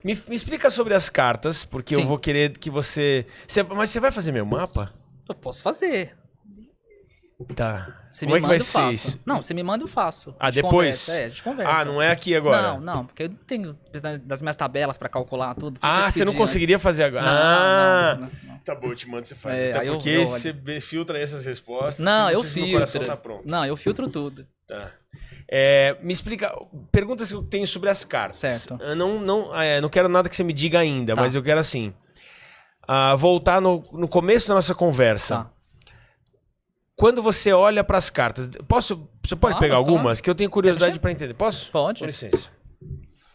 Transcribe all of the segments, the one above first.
Me explica sobre as cartas, porque Sim. eu vou querer que você... Mas você vai fazer meu mapa? Eu posso fazer. Tá. Você Como me é que manda, vai eu ser faço. isso? Não, você me manda, eu faço. Ah, A gente depois? conversa. A gente conversa. Ah, não é aqui agora? Não, porque eu tenho das minhas tabelas pra calcular tudo. Ah, você não conseguiria fazer agora? Não. Tá bom, eu te mando, você faz. É, Até aí eu porque olho. você filtra essas respostas. Não, porque eu sei se meu coração filtro. tá pronto. Não, eu filtro tudo. Tá. Me explica, perguntas que eu tenho sobre as cartas. Certo. Eu não quero nada que você me diga ainda, Tá. mas eu quero assim, voltar no começo da nossa conversa. Tá. Quando você olha para as cartas, você pode Claro, pegar claro. algumas que eu tenho curiosidade Quer para entender? Posso? Pode. Com licença.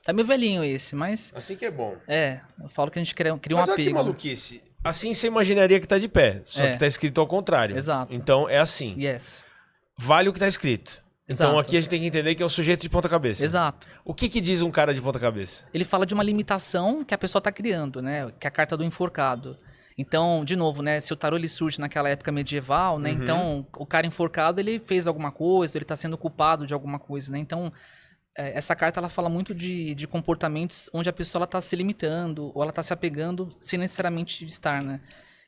Tá meio velhinho esse, mas... Assim que é bom. Eu falo que a gente cria um Mas olha que apego. Né? maluquice. Assim você imaginaria que tá de pé, só que tá escrito ao contrário. Exato. Então é assim. Yes. Vale o que tá escrito. Então Exato. aqui a gente tem que entender que é o sujeito de ponta cabeça. Exato. O que diz um cara de ponta cabeça? Ele fala de uma limitação que a pessoa tá criando, né? Que é a carta do enforcado. Então, de novo, né? Se o tarô ele surge naquela época medieval, né? Então, o cara enforcado, ele fez alguma coisa, ele tá sendo culpado de alguma coisa, né? Então, essa carta, ela fala muito de comportamentos onde a pessoa, ela tá se limitando, ou ela tá se apegando sem necessariamente estar, né?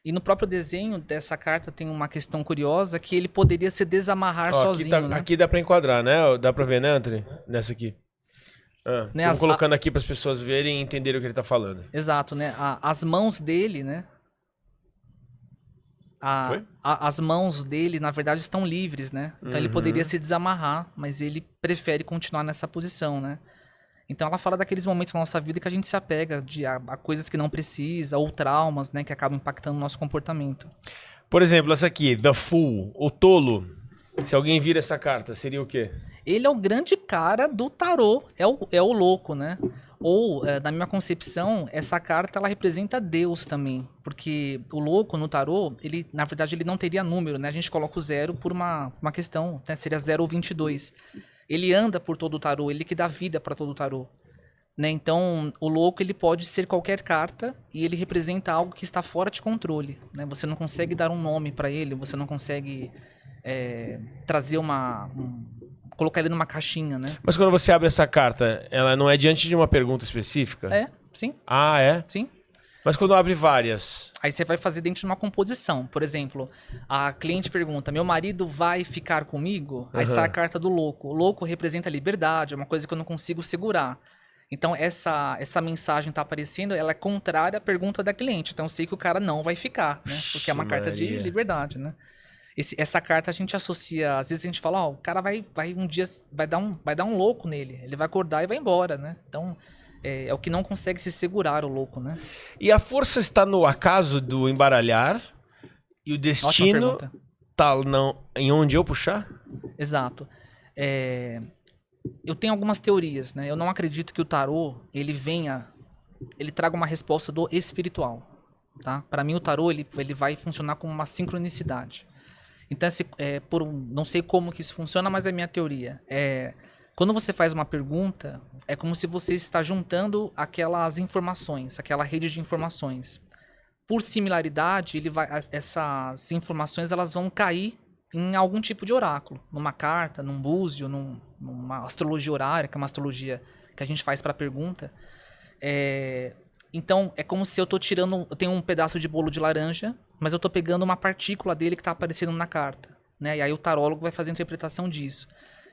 E no próprio desenho dessa carta tem uma questão curiosa, que ele poderia se desamarrar sozinho, né? Aqui dá pra enquadrar, né? Dá pra ver, né, Anthony? Nessa aqui. Né, Estamos colocando aqui para as pessoas verem e entenderem o que ele tá falando. Exato, né? As mãos dele, né? As mãos dele, na verdade, estão livres, né? Então ele poderia se desamarrar, mas ele prefere continuar nessa posição, né? Então ela fala daqueles momentos na nossa vida que a gente se apega a coisas que não precisa, ou traumas, né? Que acabam impactando o nosso comportamento. Por exemplo, essa aqui, The Fool, o tolo. Se alguém vira essa carta, seria o quê? Ele é o grande cara do tarô, é o louco, né? Ou, na minha concepção, essa carta ela representa Deus também. Porque o louco no tarô, ele, na verdade, ele não teria número, né? A gente coloca o 0 por uma questão, né? Seria 0 ou 22. Ele anda por todo o tarô, ele que dá vida para todo o tarô. Né? Então, o louco ele pode ser qualquer carta e ele representa algo que está fora de controle. Né? Você não consegue dar um nome para ele, você não consegue trazer colocar ele numa caixinha, né? Mas quando você abre essa carta, ela não é diante de uma pergunta específica? Sim. Ah, é? Sim. Mas quando abre várias? Aí você vai fazer dentro de uma composição. Por exemplo, a cliente pergunta, meu marido vai ficar comigo? Aí sai a carta do louco. O louco representa a liberdade, é uma coisa que eu não consigo segurar. Então essa mensagem tá aparecendo, ela é contrária à pergunta da cliente. Então eu sei que o cara não vai ficar, né? Porque é uma carta de liberdade, né? Essa carta a gente associa, às vezes a gente fala, o cara vai um dia, vai dar um louco nele. Ele vai acordar e vai embora, né? Então, é o que não consegue se segurar, o louco, né? E a força está no acaso do embaralhar e o destino tá em onde eu puxar? Exato. Eu tenho algumas teorias, né? Eu não acredito que o tarô, ele traga uma resposta do espiritual, tá? Para mim o tarô, ele vai funcionar como uma sincronicidade. Então, não sei como que isso funciona, mas é a minha teoria. Quando você faz uma pergunta, é como se você está juntando aquelas informações, aquela rede de informações. Por similaridade, essas informações elas vão cair em algum tipo de oráculo. Numa carta, num búzio, numa astrologia horária, que é uma astrologia que a gente faz para a pergunta. Então, é como se eu tenho um pedaço de bolo de laranja, mas eu tô pegando uma partícula dele que tá aparecendo na carta, né? E aí o tarólogo vai fazer a interpretação disso.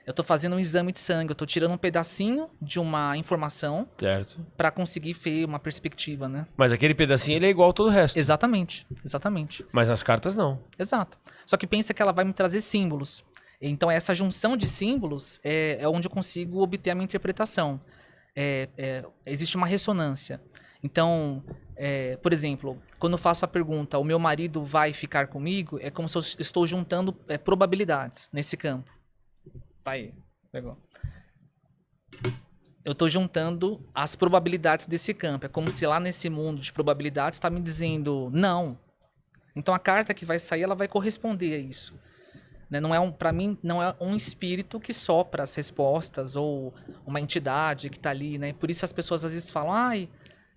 Eu tô fazendo um exame de sangue, eu tô tirando um pedacinho de uma informação para conseguir ver uma perspectiva, né? Mas aquele pedacinho ele é igual ao todo o resto. Exatamente. Mas nas cartas não. Exato. Só que pensa que ela vai me trazer símbolos. Então essa junção de símbolos é onde eu consigo obter a minha interpretação. Existe uma ressonância. Então, por exemplo, quando eu faço a pergunta, o meu marido vai ficar comigo, é como se eu estou juntando probabilidades nesse campo. Tá aí, pegou. Eu estou juntando as probabilidades desse campo. É como se lá nesse mundo de probabilidades está me dizendo não. Então a carta que vai sair, ela vai corresponder a isso. Né? Para mim, não é um espírito que sopra as respostas ou uma entidade que está ali. Né? Por isso as pessoas às vezes falam,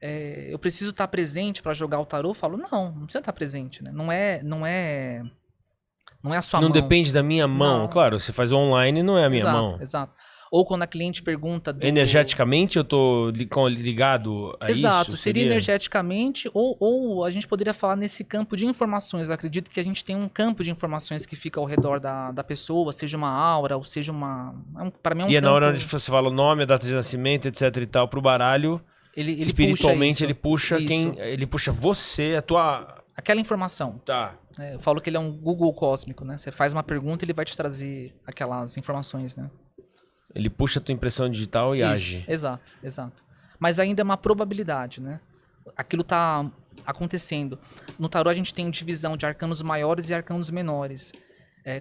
eu preciso estar presente para jogar o tarô. Eu falo, não precisa estar presente. Né? Não é a sua mão. Não depende da minha mão. Não. Claro, você faz online, não é a minha mão. Exato. Ou quando a cliente pergunta... Energeticamente eu tô ligado a isso? Exato, seria energeticamente, ou a gente poderia falar nesse campo de informações. Eu acredito que a gente tem um campo de informações que fica ao redor da pessoa, seja uma aura, ou seja uma... Para mim é um campo... na hora onde campo... você fala o nome, a data de nascimento, etc e tal, pro baralho, ele espiritualmente ele puxa isso. ele puxa você, a tua... Aquela informação. Tá. Eu falo que ele é um Google cósmico, né? Você faz uma pergunta e ele vai te trazer aquelas informações, né? Ele puxa a tua impressão digital e age. Exato, exato. Mas ainda é uma probabilidade, né? Aquilo tá acontecendo. No tarô a gente tem divisão de arcanos maiores e arcanos menores.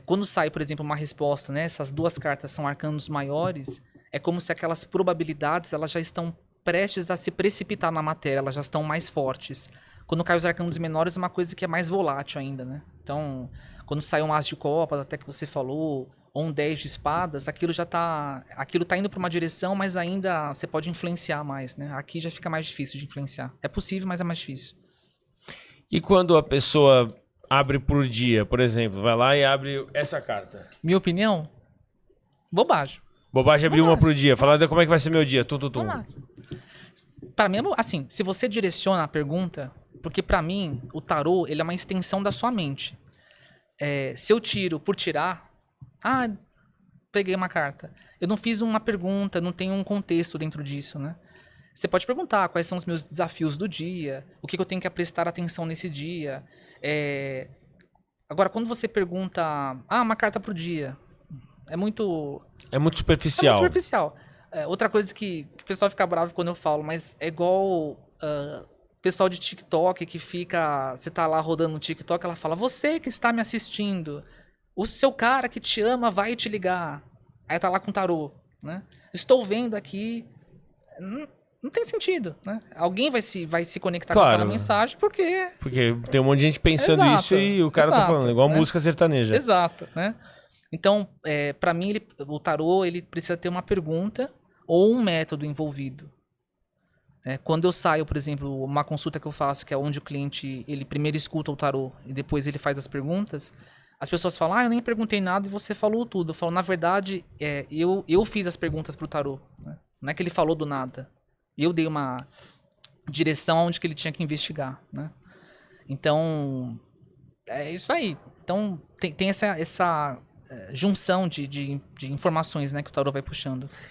Quando sai, por exemplo, uma resposta, né? Essas duas cartas são arcanos maiores, é como se aquelas probabilidades elas já estão prestes a se precipitar na matéria, elas já estão mais fortes. Quando cai os arcanos menores é uma coisa que é mais volátil ainda, né? Então, quando sai um as de copas, até que você falou, ou um 10 de espadas, aquilo tá indo para uma direção, mas ainda você pode influenciar mais, né? Aqui já fica mais difícil de influenciar. É possível, mas é mais difícil. E quando a pessoa abre por dia, por exemplo, vai lá e abre essa carta? Minha opinião? Bobagem. Bobagem abrir uma por dia. Falar como é que vai ser meu dia. Para mim, assim, se você direciona a pergunta, porque para mim, o tarô, ele é uma extensão da sua mente. Se eu tiro por tirar, peguei uma carta. Eu não fiz uma pergunta, não tenho um contexto dentro disso, né? Você pode perguntar quais são os meus desafios do dia, o que eu tenho que prestar atenção nesse dia. Agora, quando você pergunta, uma carta por dia, é muito superficial. É muito superficial. Outra coisa que o pessoal fica bravo quando eu falo, mas é igual pessoal de TikTok que fica... Você tá lá rodando no TikTok, ela fala, você que está me assistindo, o seu cara que te ama vai te ligar. Aí tá lá com tarô, né? Estou vendo aqui... Não tem sentido, né? Alguém vai se conectar com aquela mensagem porque tem um monte de gente pensando isso e o cara tá falando, igual música sertaneja. Exato, né? Então, pra mim, o tarô, ele precisa ter uma pergunta ou um método envolvido. Quando eu saio, por exemplo, uma consulta que eu faço, que é onde o cliente, ele primeiro escuta o tarô e depois ele faz as perguntas, as pessoas falam, eu nem perguntei nada e você falou tudo. Eu falo, na verdade, eu fiz as perguntas pro tarô, né? Não é que ele falou do nada. Eu dei uma direção onde que ele tinha que investigar, né? Então, é isso aí. Então, tem essa junção de informações, né, que o tarô vai puxando.